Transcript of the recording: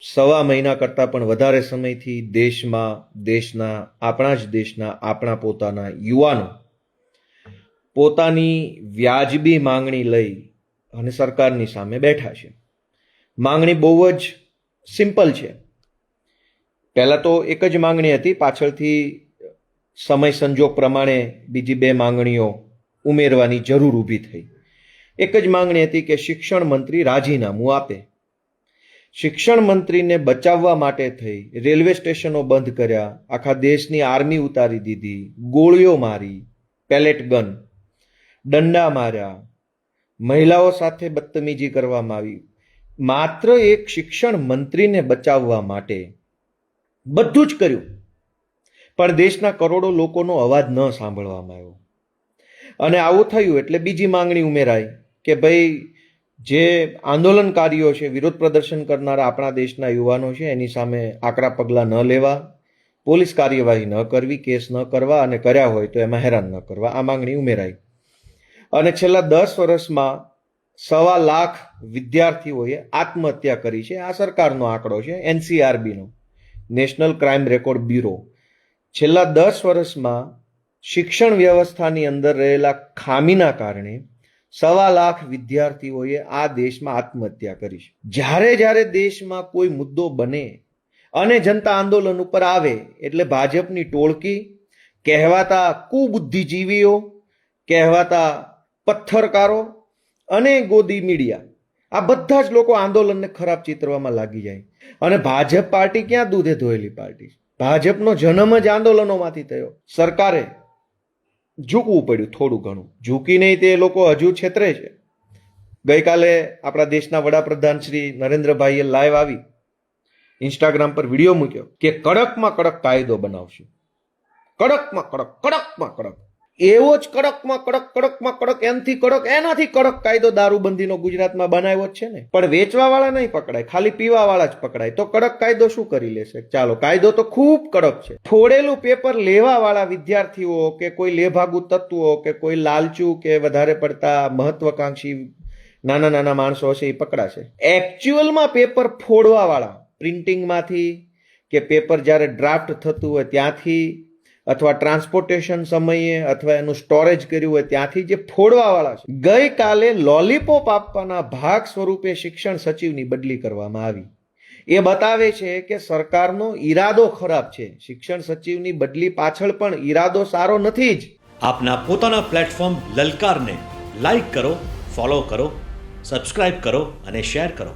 સવા મહિના કરતાં પણ વધારે સમયથી આપણા પોતાના યુવાનો પોતાની વ્યાજબી માંગણી લઈ અને સરકારની સામે બેઠા છે. માંગણી બહુ જ સિમ્પલ છે. પહેલા તો એક જ માંગણી હતી, પાછળથી સમય સંજોગ પ્રમાણે બીજી બે માંગણીઓ ઉમેરવાની જરૂર ઊભી થઈ. એક જ માંગણી હતી કે શિક્ષણ મંત્રી રાજીનામું આપે. શિક્ષણ મંત્રીને બચાવવા માટે થઈ રેલવે સ્ટેશનો બંધ કર્યા, આખા દેશની આર્મી ઉતારી દીધી, ગોળીઓ મારી, પેલેટ ગન, દંડા માર્યા, મહિલાઓ સાથે બદતમીજી કરવામાં આવી. માત્ર એક શિક્ષણ મંત્રીને બચાવવા માટે બધું જ કર્યું, પણ દેશના કરોડો લોકોનો અવાજ ન સાંભળવામાં આવ્યો. અને આવું થયું એટલે બીજી માંગણી ઉમેરાઈ કે ભાઈ જે આંદોલનકારીઓ છે, વિરોધ પ્રદર્શન કરનારા આપણા દેશના યુવાનો છે, એની સામે આકરા પગલાં ન લેવા, પોલીસ કાર્યવાહી ન કરવી, કેસ ન કરવા, અને કર્યા હોય તો એમાં હેરાન ન કરવા. આ માંગણી ઉમેરાઈ. અને છેલ્લા 10 વર્ષમાં 1.25 લાખ વિદ્યાર્થીઓએ આત્મહત્યા કરી છે. આ સરકારનો આંકડો છે, NCRBનો, નેશનલ ક્રાઇમ રેકોર્ડ બ્યુરો. છેલ્લા 10 વર્ષમાં શિક્ષણ વ્યવસ્થાની અંદર રહેલા ખામીના કારણે 1.25 લાખ વિદ્યાર્થીઓએ આ દેશમાં આત્મહત્યા કરી છે. જ્યારે દેશમાં કોઈ મુદ્દો બને અને જનતા આંદોલન ઉપર આવે એટલે ભાજપની ટોળકી, કહેવાતા કુબુદ્ધિજીવીઓ, કહેવાતા પથ્થરકારો અને ગોદી મીડિયા, આ બધા જ લોકો આંદોલનને ખરાબ ચિતરવામાં લાગી જાય. અને ભાજપ પાર્ટી ક્યાં દૂધે ધોયેલી પાર્ટી? ભાજપનો જન્મ જ આંદોલનોમાંથી થયો. સરકારે ઝૂકવું પડ્યું થોડું ઘણું, ઝૂકી નહીં તે લોકો હજુ છેતરે છે. ગઈકાલે આપણા દેશના વડાપ્રધાન શ્રી નરેન્દ્રભાઈએ લાઈવ આવી ઇન્સ્ટાગ્રામ પર વિડીયો મૂક્યો કે કડકમાં કડક કાયદો બનાવશું. કડકમાં કડક એવો જ કડકમાં કડક એનાથી કડક કાયદો દારૂબંધીનો ગુજરાતમાં બનાવ્યો જ છે ને. પણ વેચવા વાળા નહીં પકડાય, ખાલી પીવા વાળા જ પકડાય. તો કડક કાયદો શું કરી લેશે? ચાલો, કાયદો તો ખૂબ કડક છે. ફોડેલું પેપર લેવા વાળા વિદ્યાર્થીઓ કે કોઈ લેભાગુ તત્વો કે કોઈ લાલચુ કે વધારે પડતા મહત્વકાંક્ષી નાના માણસો હશે એ પકડાશે. એકચ્યુઅલમાં પેપર ફોડવા વાળા, પ્રિન્ટિંગમાંથી કે પેપર જ્યારે ડ્રાફ્ટ થતું હોય ત્યાંથી, અથવા ટ્રાન્સપોર્ટેશન સમયે, અથવા એનું સ્ટોરેજ કર્યું હોય ત્યાંથી જે ફોડવા વાળા છે. ગઈકાલે લોલીપોપ આપવાના ભાગ સ્વરૂપે શિક્ષણ સચિવની બદલી કરવામાં આવી. એ બતાવે છે કે સરકારનો ઈરાદો ખરાબ છે. શિક્ષણ સચિવની બદલી પાછળ પણ ઈરાદો સારો નથી જ. આપના પોતાના પ્લેટફોર્મ લલકારને લાઈક કરો, ફોલો કરો, સબસ્ક્રાઇબ કરો અને શેર કરો.